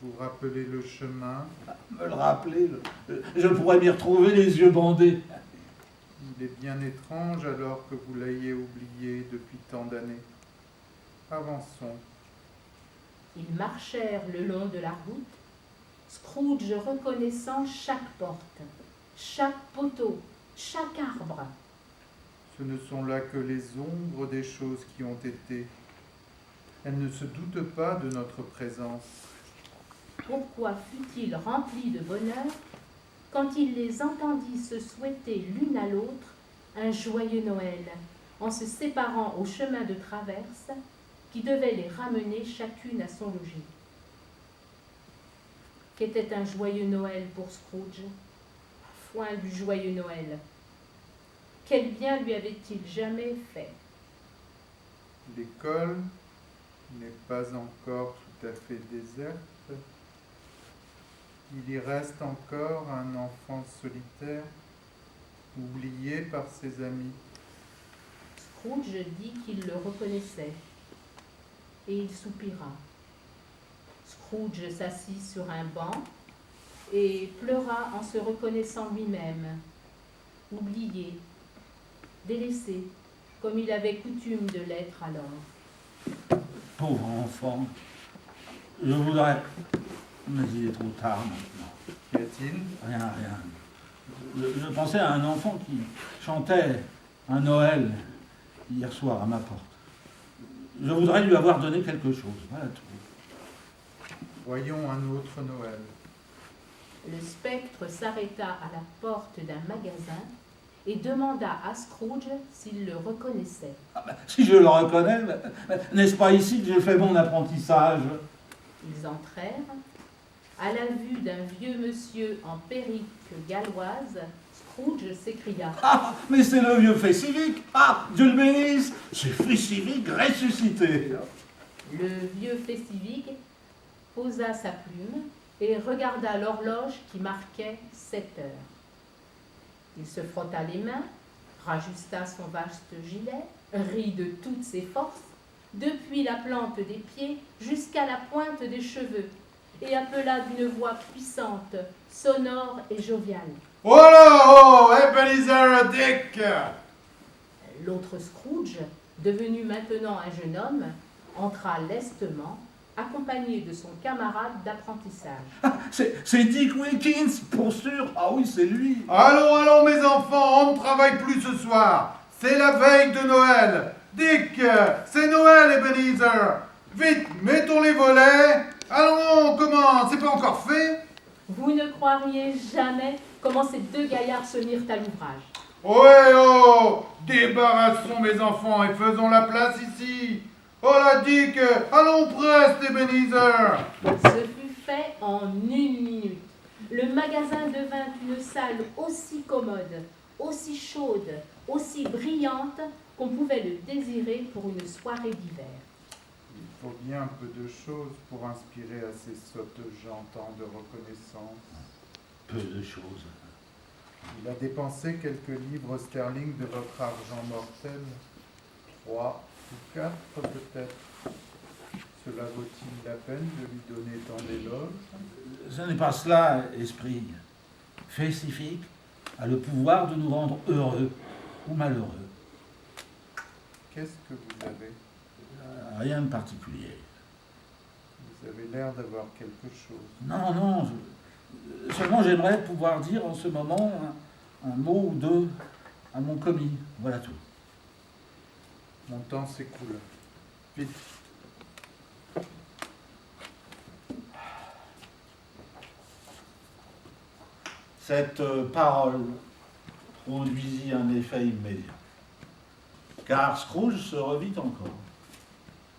Vous rappelez le chemin? Me le rappeler, je pourrais m'y retrouver les yeux bandés. Il est bien étrange alors que vous l'ayez oublié depuis tant d'années. Avançons. Ils marchèrent le long de la route, Scrooge reconnaissant chaque porte, chaque poteau, chaque arbre. Ce ne sont là que les ombres des choses qui ont été. Elles ne se doutent pas de notre présence. Pourquoi fut-il rempli de bonheur quand il les entendit se souhaiter l'une à l'autre un joyeux Noël, en se séparant au chemin de traverse qui devait les ramener chacune à son logis. Qu'était un joyeux Noël pour Scrooge? Foin du joyeux Noël! Quel bien lui avait-il jamais fait? L'école n'est pas encore tout à fait déserte. Il y reste encore un enfant solitaire, oublié par ses amis. Scrooge dit qu'il le reconnaissait, et il soupira. Scrooge s'assit sur un banc et pleura en se reconnaissant lui-même, oublié, délaissé, comme il avait coutume de l'être alors. Pauvre enfant, je voudrais... Mais il est trop tard maintenant. Qu'y a-t-il? Rien. Je pensais à un enfant qui chantait un Noël hier soir à ma porte. Je voudrais lui avoir donné quelque chose, voilà tout. Voyons un autre Noël. Le spectre s'arrêta à la porte d'un magasin et demanda à Scrooge s'il le reconnaissait. Ah ben, si je le reconnais, n'est-ce pas ici que j'ai fait mon apprentissage? Ils entrèrent. À la vue d'un vieux monsieur en perruque galloise, Scrooge s'écria « Ah, mais c'est le vieux fait civique! Ah, Dieu le bénisse! C'est fait civique ressuscité! » Le vieux fait civique posa sa plume et regarda l'horloge qui marquait 7 heures. Il se frotta les mains, rajusta son vaste gilet, rit de toutes ses forces, depuis la plante des pieds jusqu'à la pointe des cheveux, et appela d'une voix puissante, sonore et joviale. « Oh là, oh, Ebenezer Dick !» L'autre Scrooge, devenu maintenant un jeune homme, entra lestement, accompagné de son camarade d'apprentissage. Ah, c'est Dick Wilkins, pour sûr! Ah oui, c'est lui! Allons, mes enfants, on ne travaille plus ce soir. C'est la veille de Noël. Dick, c'est Noël, Ebenezer. Vite, mettons les volets. Allons, comment? C'est pas encore fait? Vous ne croiriez jamais comment ces deux gaillards se mirent à l'ouvrage. Ohé, oh! Débarrassons mes enfants et faisons la place ici. Oh là, Dick, allons preste, Ebenezer. Ce fut fait en 1 minute. Le magasin devint une salle aussi commode, aussi chaude, aussi brillante qu'on pouvait le désirer pour une soirée d'hiver. Il faut bien un peu de choses pour inspirer à ces sottes gens tant de reconnaissance. Peu de choses. Il a dépensé quelques livres sterling de votre argent mortel. 3 ou 4 peut-être. Cela vaut-il la peine de lui donner tant d'éloges? Ce n'est pas cela, esprit. Fait civique a le pouvoir de nous rendre heureux ou malheureux. Qu'est-ce que vous avez? Rien de particulier. Vous avez l'air d'avoir quelque chose. Non, seulement j'aimerais pouvoir dire en ce moment un mot ou deux à mon commis. Voilà tout. Mon temps s'écoule. Vite. Cette parole produisit un effet immédiat. Car Scrooge se revit encore.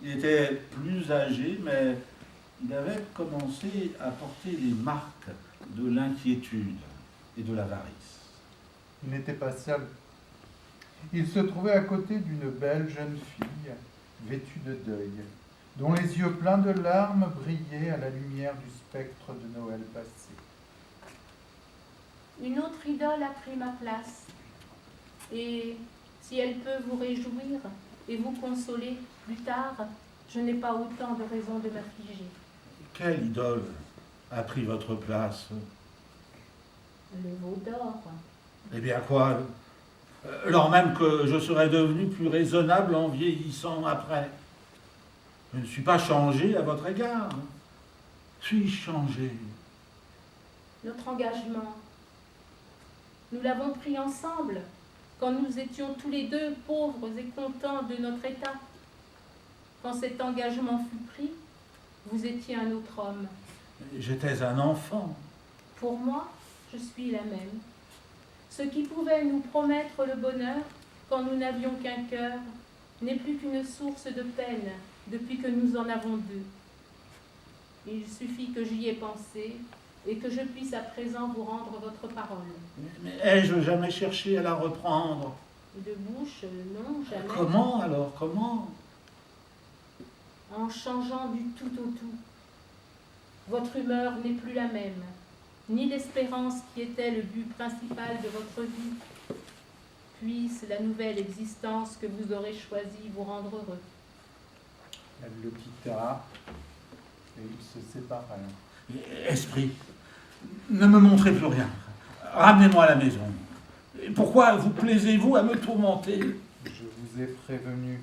Il était plus âgé, mais il avait commencé à porter les marques de l'inquiétude et de l'avarice. Il n'était pas seul. Il se trouvait à côté d'une belle jeune fille, vêtue de deuil, dont les yeux pleins de larmes brillaient à la lumière du spectre de Noël passé. Une autre idole a pris ma place. Et si elle peut vous réjouir et vous consoler plus tard, je n'ai pas autant de raisons de m'affliger. Quelle idole! a pris votre place? Le veau d'or. Eh bien quoi? Lors même que je serais devenu plus raisonnable en vieillissant après. Je ne suis pas changé à votre égard. Suis-je changé? Notre engagement, nous l'avons pris ensemble quand nous étions tous les deux pauvres et contents de notre état. Quand cet engagement fut pris, vous étiez un autre homme. J'étais un enfant. Pour moi, je suis la même. Ce qui pouvait nous promettre le bonheur quand nous n'avions qu'un cœur n'est plus qu'une source de peine depuis que nous en avons deux. Il suffit que j'y ai pensé et que je puisse à présent vous rendre votre parole. Mais ai-je jamais cherché à la reprendre? De bouche, non, jamais. Comment alors? Comment? En changeant du tout au tout. Votre humeur n'est plus la même, ni l'espérance qui était le but principal de votre vie. Puisse la nouvelle existence que vous aurez choisie vous rendre heureux. Elle le quitta et ils se séparèrent. Esprit, ne me montrez plus rien. Ramenez-moi à la maison. Pourquoi vous plaisez-vous à me tourmenter? Je vous ai prévenu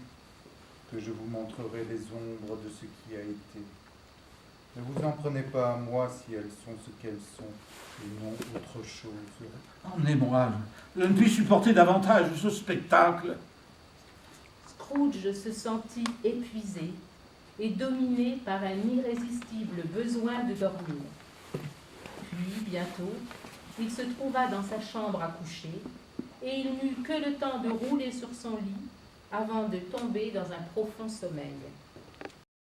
que je vous montrerai les ombres de ce qui a été. Ne vous en prenez pas à moi si elles sont ce qu'elles sont, et non autre chose. Emmenez-moi, je ne puis supporter davantage ce spectacle. Scrooge se sentit épuisé et dominé par un irrésistible besoin de dormir. Puis, bientôt, il se trouva dans sa chambre à coucher, et il n'eut que le temps de rouler sur son lit avant de tomber dans un profond sommeil.